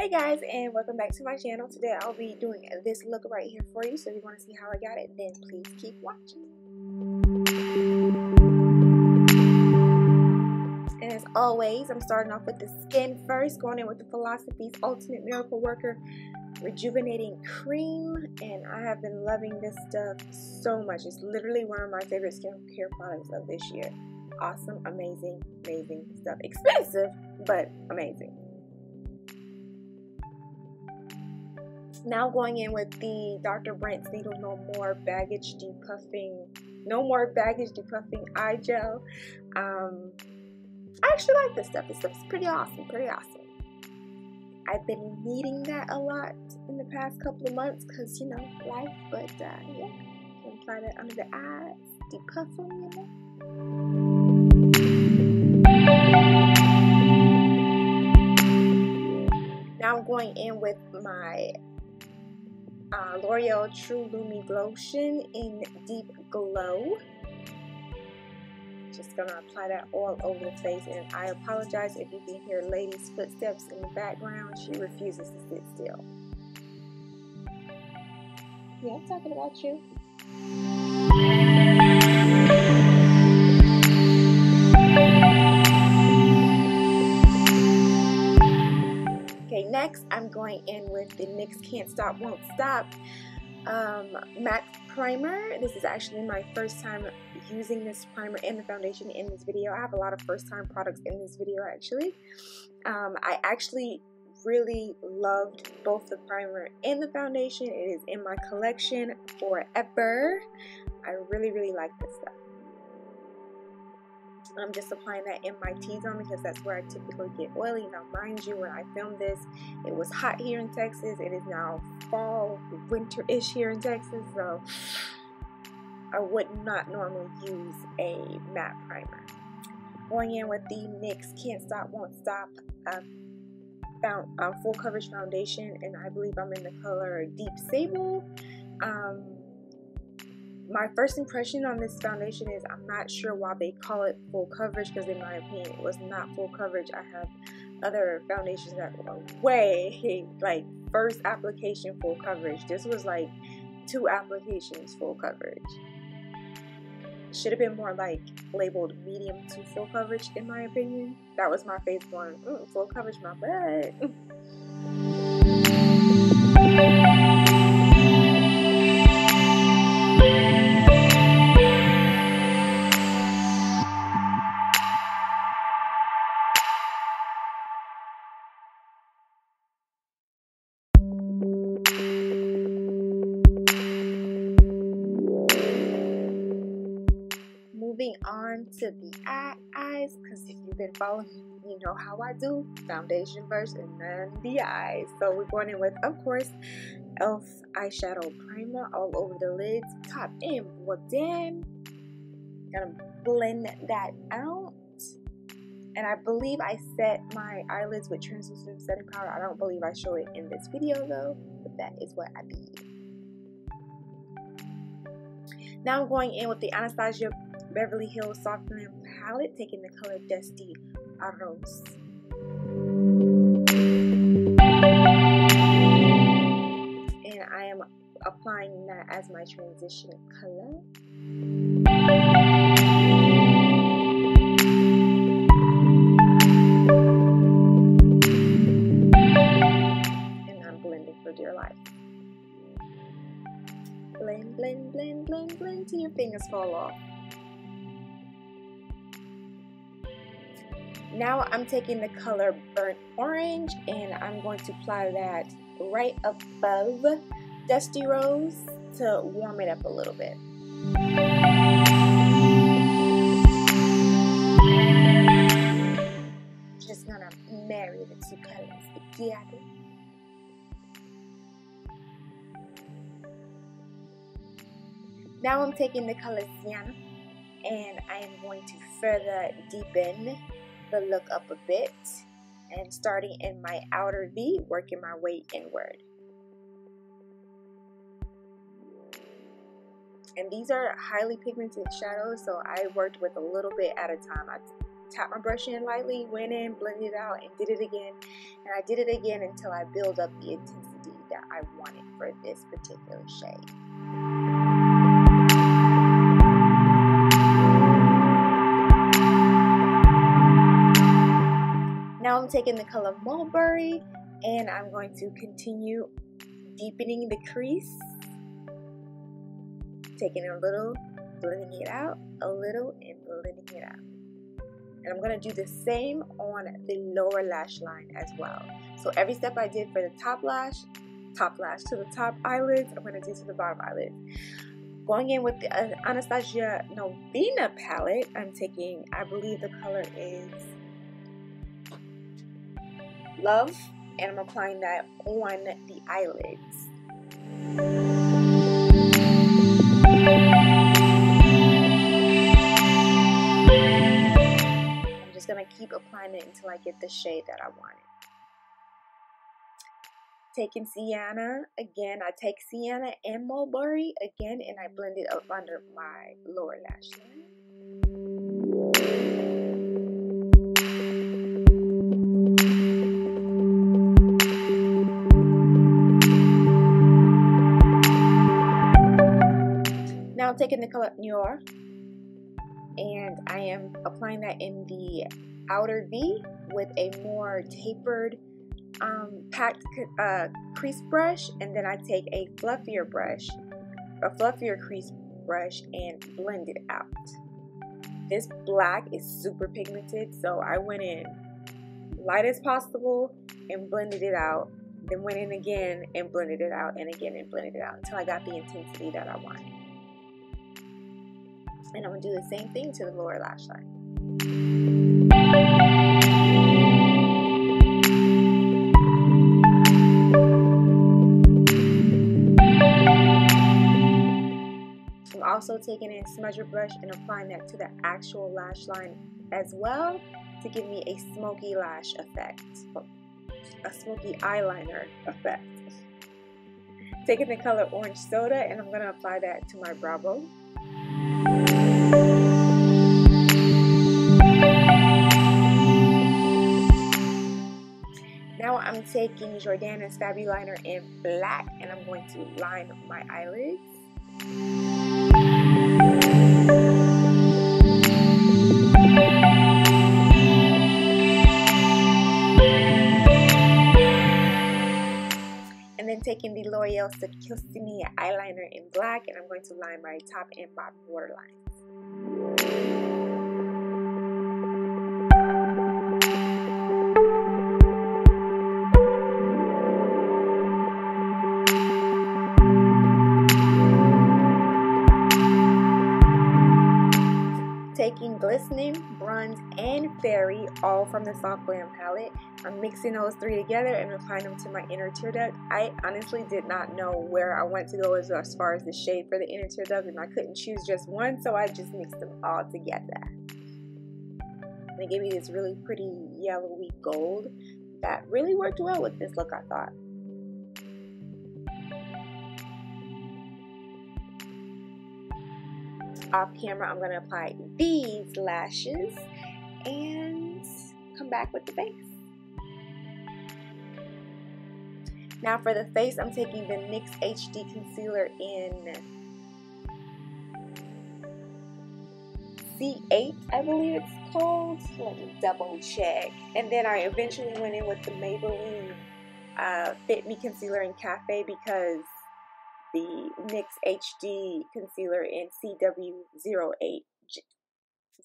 Hey guys, and welcome back to my channel. Today I'll be doing this look right here for you. So if you want to see how I got it, then please keep watching. And as always, I'm starting off with the skin first, going in with the Philosophy's Ultimate Miracle Worker Rejuvenating Cream. And I have been loving this stuff so much. It's literally one of my favorite skincare products of this year. Awesome, amazing, amazing stuff. Expensive, but amazing. Now going in with the Dr. Brent's Needle No More Baggage Depuffing Eye Gel. I actually like this stuff. This stuff's pretty awesome, I've been needing that a lot in the past couple of months because, you know, life, but yeah, can apply that under the eyes, depuff them, you know. Now I'm going in with my L'Oreal True Lumi Glotion in Deep Glow. Just gonna apply that all over the face, and I apologize if you can hear Lady's footsteps in the background. She refuses to sit still. Yeah, I'm talking about you. Okay, next I'm going in with the NYX Can't Stop Won't Stop matte primer. This is actually my first time using this primer and the foundation in this video. I have a lot of first time products in this video actually. I actually really loved both the primer and the foundation. It is in my collection forever. I really like this stuff. I'm just applying that in my T-zone because that's where I typically get oily. Now mind you, when I filmed this, it was hot here in Texas. It is now fall, winter-ish here in Texas, so I would not normally use a matte primer. Going in with the NYX Can't Stop Won't Stop full coverage foundation, and I believe I'm in the color Deep Sable. My first impression on this foundation is I'm not sure why they call it full coverage, because in my opinion it was not full coverage. I have other foundations that were way like first application full coverage. This was like 2 applications full coverage. Should have been more like labeled medium to full coverage in my opinion. That was my face going, full coverage my butt. Moving on to the eyes, because if you've been following me, you know how I do. Foundation first and then the eyes. So we're going in with, of course, e.l.f. eyeshadow primer all over the lids, top and bottom. Gonna blend that out. And I believe I set my eyelids with translucent setting powder. I don't believe I show it in this video though, but that is what I did. Now I'm going in with the Anastasia Beverly Hills Soft Glam palette, taking the color Dusty Rose. And I am applying that as my transition color. And I'm blending for dear life. Blend, blend, blend, blend, blend till your fingers fall off. Now I'm taking the color Burnt Orange and I'm going to apply that right above Dusty Rose to warm it up a little bit. Just gonna marry the 2 colors together. Now I'm taking the color Sienna and I am going to further deepen the look up a bit, and starting in my outer V, working my way inward. And these are highly pigmented shadows, so I worked with a little bit at a time. I tapped my brush in lightly, went in, blended it out, and did it again. And I did it again until I build up the intensity that I wanted for this particular shade. Now I'm taking the color Mulberry, and I'm going to continue deepening the crease. Taking a little, blending it out, a little, and blending it out. And I'm going to do the same on the lower lash line as well. So every step I did for the top lash to the top eyelids, I'm going to do to the bottom eyelids. Going in with the Anastasia Novena palette, I'm taking, I believe the color is Love, and I'm applying that on the eyelids. I'm just going to keep applying it until I get the shade that I wanted. Taking Sienna again, I take Sienna and Mulberry again, and I blend it up under my lower lash line. Now I'm taking the color Noir, and I am applying that in the outer V with a more tapered packed crease brush, and then I take a fluffier crease brush, and blend it out. This black is super pigmented, so I went in light as possible and blended it out, then went in again and blended it out, and again and blended it out until I got the intensity that I wanted. And I'm going to do the same thing to the lower lash line. I'm also taking a smudger brush and applying that to the actual lash line as well to give me a smoky lash effect, a smoky eyeliner effect. Taking the color Orange Soda, and I'm going to apply that to my brow bone. Now I'm taking Jordana's Fabuliner in black, and I'm going to line my eyelids. And then taking the L'Oreal Security eyeliner in black, and I'm going to line my top and bottom waterlines. Taking Glistening, Bronze, and Fairy, all from the Soft Glam palette. I'm mixing those three together and applying them to my inner tear duct. I honestly did not know where I wanted to go as far as the shade for the inner tear duct, and I couldn't choose just one, so I just mixed them all together. And it gave me this really pretty yellowy gold that really worked well with this look, I thought. Off camera, I'm going to apply these lashes and come back with the face. Now for the face, I'm taking the NYX HD concealer in C8, I believe it's called. Let me double check. And then I eventually went in with the Maybelline Fit Me concealer in Cafe, because the NYX HD concealer in CW08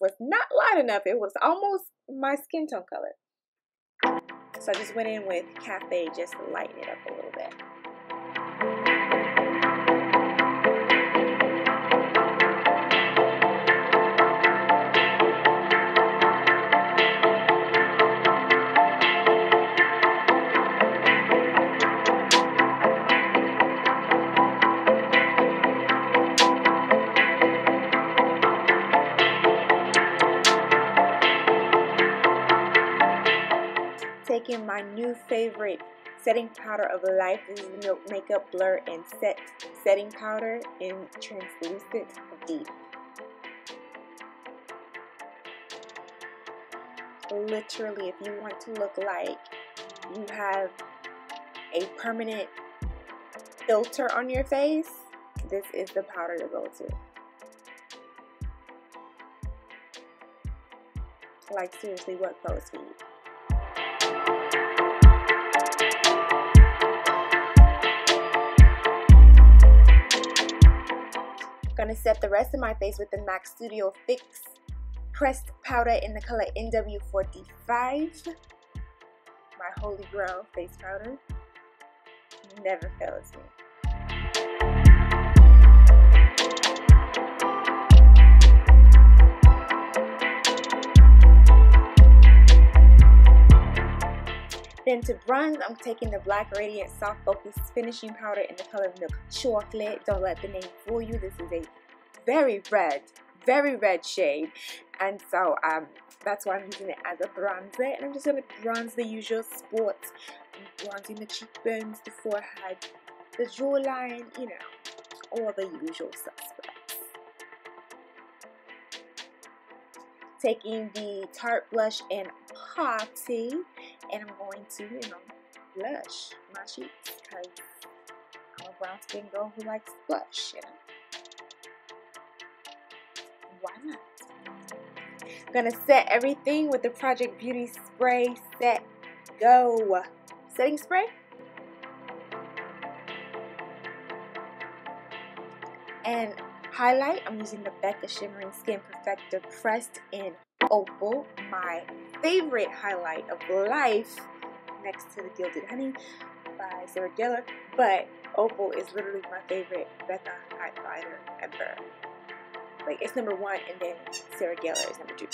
was not light enough. It was almost my skin tone color. So I just went in with Cafe just to lighten it up a little bit. Taking my new favorite setting powder of life. This is the Milk Makeup Blur and Set setting powder in Translucent Deep. literally, if you want to look like you have a permanent filter on your face, this is the powder to go to. Like, seriously, what clothes feed? I'm gonna set the rest of my face with the MAC Studio Fix pressed powder in the color NW45. My holy grail face powder. Never fails me. Then to bronze, I'm taking the Black Radiance Soft Focus Finishing Powder in the color Milk Chocolate. Don't let the name fool you. This is a very red shade. And so that's why I'm using it as a bronzer. And I'm just going to bronze the usual spots. I'm bronzing the cheekbones, the forehead, the jawline, you know, all the usual suspects. Taking the Tarte blush in Party, and I'm going to, you know, blush my cheeks because I'm a brown skin girl who likes blush, you know. Why not? I'm gonna set everything with the Project Beauty Spray Set Go setting spray. And highlight, I'm using the Becca Shimmering Skin Perfector pressed in Opal, my favorite highlight of life, next to the Gilded Honey by Sarah Gellar. But Opal is literally my favorite Becca highlighter ever. Like, it's number 1, and then Sarah Gellar is number 2.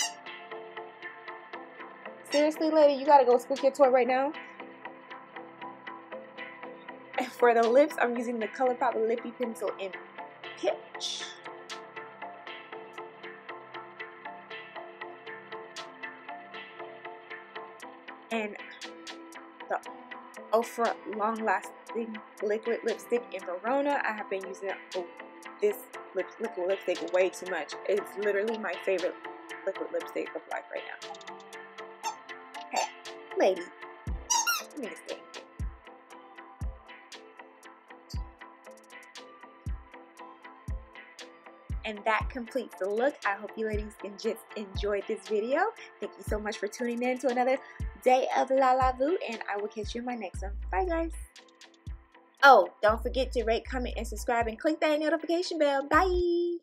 Seriously, lady, you gotta go squeak your toy right now. And for the lips, I'm using the ColourPop Lippy Pencil in Pitch. And the Ultra Long Lasting Liquid Lipstick in Verona. I have been using this liquid lipstick way too much. It's literally my favorite liquid lipstick of life right now. Hey, lady, give me this thing. And that completes the look. I hope you ladies can just enjoy this video. Thank you so much for tuning in to another day of Lala Vu, and I will catch you in my next one. Bye, guys. Oh, don't forget to rate, comment, and subscribe, and click that notification bell. Bye.